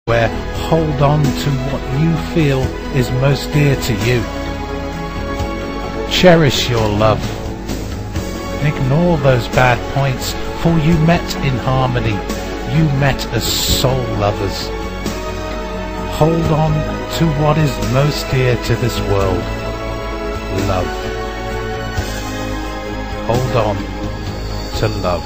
where hold on to what you feel is most dear to you. Cherish your love. Ignore those bad points, for you met in harmony. You met as soul lovers. Hold on to what is most dear to this world. Love. Hold on to love.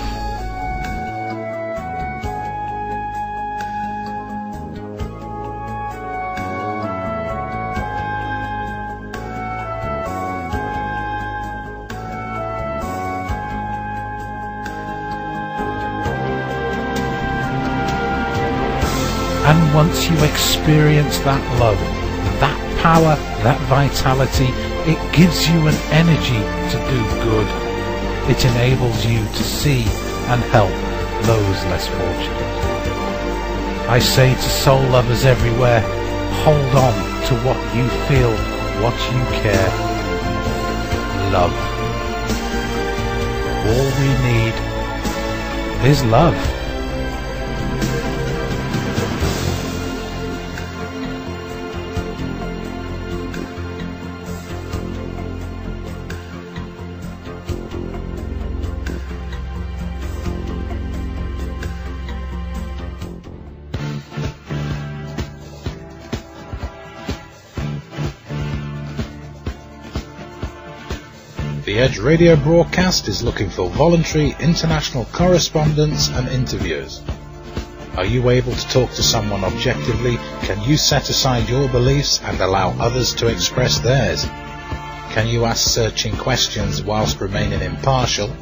And once you experience that love, that power, that vitality, it gives you an energy to do good. It enables you to see and help those less fortunate. I say to soul lovers everywhere, hold on to what you feel, what you care. Love. All we need is love. The Edge radio broadcast is looking for voluntary international correspondents and interviewers. Are you able to talk to someone objectively? Can you set aside your beliefs and allow others to express theirs? Can you ask searching questions whilst remaining impartial?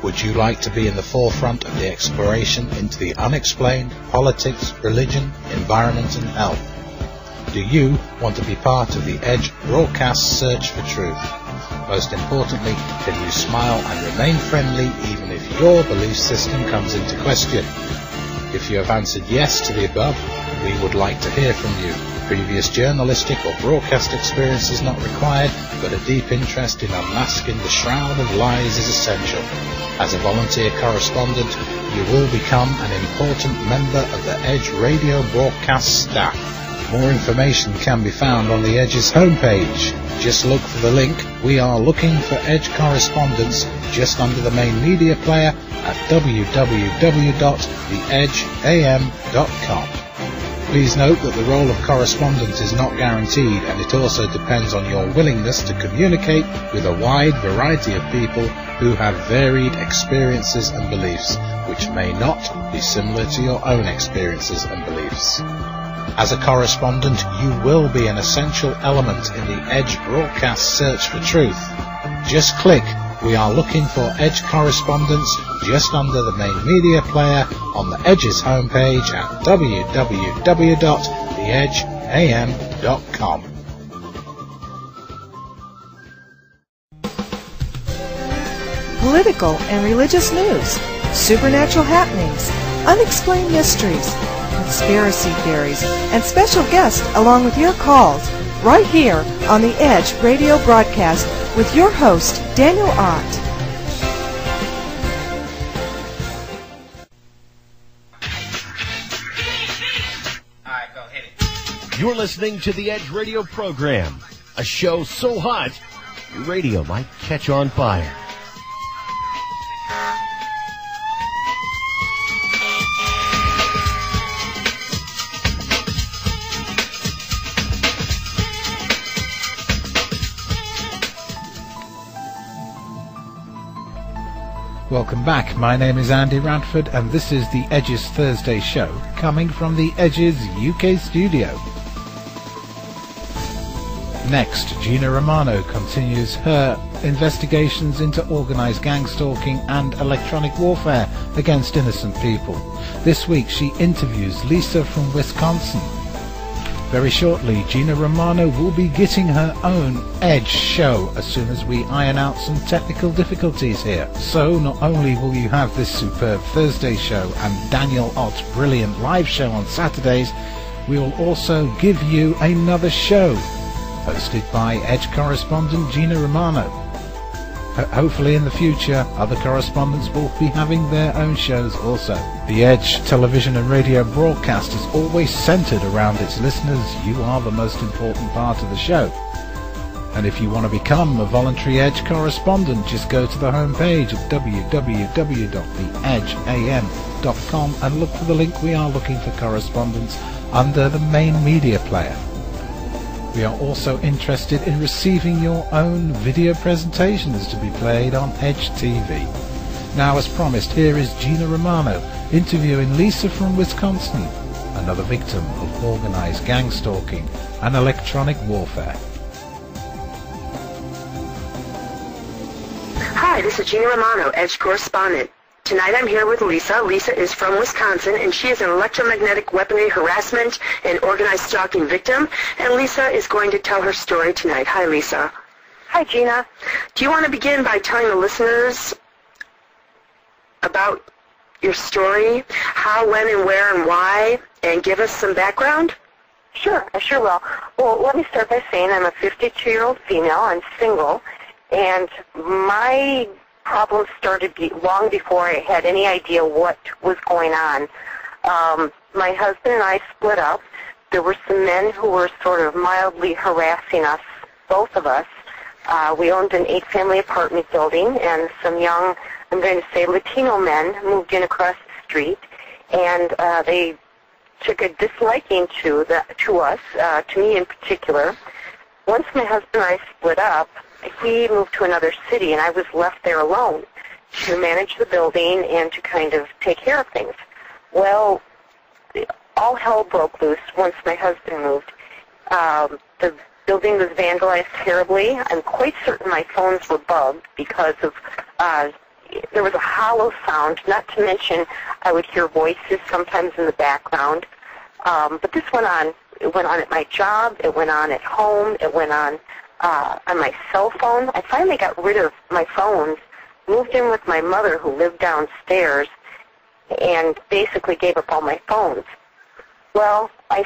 Would you like to be in the forefront of the exploration into the unexplained, politics, religion, environment and health? Do you want to be part of the Edge broadcast search for truth? Most importantly, can you smile and remain friendly even if your belief system comes into question? If you have answered yes to the above, we would like to hear from you. Previous journalistic or broadcast experience is not required, but a deep interest in unmasking the shroud of lies is essential. As a volunteer correspondent, you will become an important member of the Edge radio broadcast staff. More information can be found on the Edge's homepage. Just look for the link "We are looking for Edge correspondents" just under the main media player at www.theedgeam.com. Please note that the role of correspondent is not guaranteed, and it also depends on your willingness to communicate with a wide variety of people who have varied experiences and beliefs, which may not be similar to your own experiences and beliefs. As a correspondent, you will be an essential element in the Edge broadcast search for truth. Just click "We are looking for Edge correspondents" just under the main media player on the Edge's homepage at www.theedgeam.com. Political and religious news, supernatural happenings, unexplained mysteries, conspiracy theories, and special guests along with your calls right here on the Edge radio broadcast with your host, Daniel Ott. All right, go hit it. You're listening to the Edge radio program, a show so hot your radio might catch on fire. Welcome back. My name is Andy Radford, and this is the Edge's Thursday show, coming from the Edge's UK studio. Next, Gina Romano continues her investigations into organised gang stalking and electronic warfare against innocent people. This week she interviews Lisa from Wisconsin. Very shortly, Gina Romano will be getting her own Edge show as soon as we iron out some technical difficulties here. So not only will you have this superb Thursday show and Daniel Ott's brilliant live show on Saturdays, we will also give you another show hosted by Edge correspondent Gina Romano. Hopefully in the future, other correspondents will be having their own shows also. The Edge television and radio broadcast is always centered around its listeners. You are the most important part of the show. And if you want to become a voluntary Edge correspondent, just go to the homepage at www.theedgeam.com and look for the link We Are Looking for Correspondents under the main media player. We are also interested in receiving your own video presentations to be played on Edge TV. Now, as promised, here is Gina Romano interviewing Lisa from Wisconsin, another victim of organized gang stalking and electronic warfare. Hi, this is Gina Romano, Edge correspondent. Tonight I'm here with Lisa. Lisa is from Wisconsin, and she is an electromagnetic weaponry harassment and organized stalking victim. And Lisa is going to tell her story tonight. Hi, Lisa. Hi, Gina. Do you want to begin by telling the listeners about your story, how, when, and where, and why, and give us some background? Sure, I sure will. Well, let me start by saying I'm a 52-year-old female. I'm single, and my problems started long before I had any idea what was going on. My husband and I split up. There were some men who were sort of mildly harassing us, both of us. We owned an 8-family apartment building, and some young, I'm going to say Latino men, moved in across the street, and they took a disliking to us, to me in particular. Once my husband and I split up, he moved to another city, and I was left there alone to manage the building and to kind of take care of things. Well, all hell broke loose once my husband moved. The building was vandalized terribly. I'm quite certain my phones were bugged because of there was a hollow sound, not to mention I would hear voices sometimes in the background. But this went on. It went on at my job. It went on at home. It went on my cell phone. I finally got rid of my phones, moved in with my mother who lived downstairs, and basically gave up all my phones. Well, I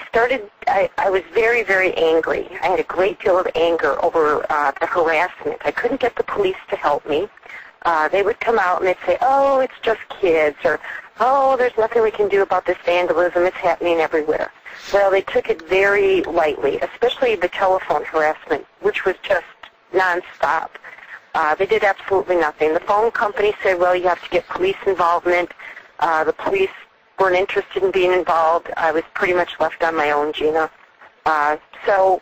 was very, very angry. I had a great deal of anger over the harassment. I couldn't get the police to help me. They would come out and they'd say, oh, it's just kids, or, oh, there's nothing we can do about this vandalism. It's happening everywhere. Well, they took it very lightly, especially the telephone harassment, which was just nonstop. They did absolutely nothing. The phone company said, well, you have to get police involvement. The police weren't interested in being involved. I was pretty much left on my own, Gina. So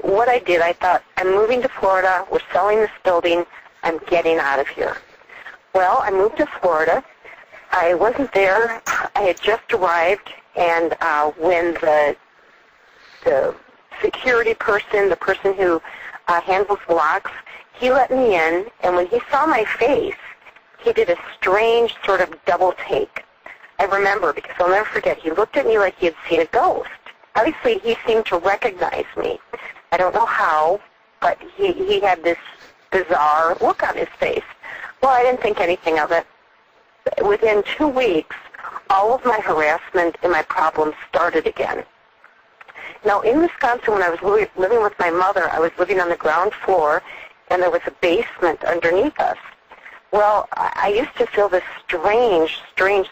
what I did, I thought, I'm moving to Florida. We're selling this building. I'm getting out of here. Well, I moved to Florida. I wasn't there. I had just arrived. And when the security person, the person who handles locks, he let me in, and when he saw my face, he did a strange sort of double take. I remember, because I'll never forget, he looked at me like he had seen a ghost. Obviously, he seemed to recognize me. I don't know how, but he had this bizarre look on his face. Well, I didn't think anything of it. Within 2 weeks, all of my harassment and my problems started again. Now, in Wisconsin, when I was living with my mother, I was living on the ground floor, and there was a basement underneath us. Well, I used to feel this strange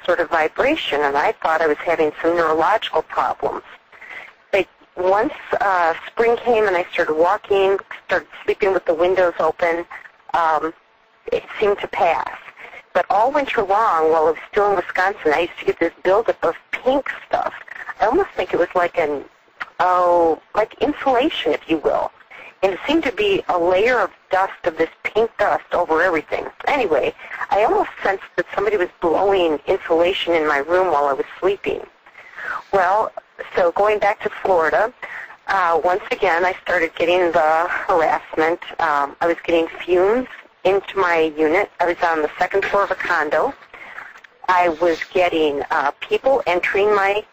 sort of vibration, and I thought I was having some neurological problems. But once spring came and I started walking, started sleeping with the windows open, it seemed to pass. But all winter long, while I was still in Wisconsin, I used to get this buildup of pink stuff. I almost think it was like like insulation, if you will. And it seemed to be a layer of dust, of this pink dust over everything. Anyway, I almost sensed that somebody was blowing insulation in my room while I was sleeping. Well, so going back to Florida, once again, I started getting the harassment. I was getting fumes into my unit. I was on the second floor of a condo. I was getting people entering my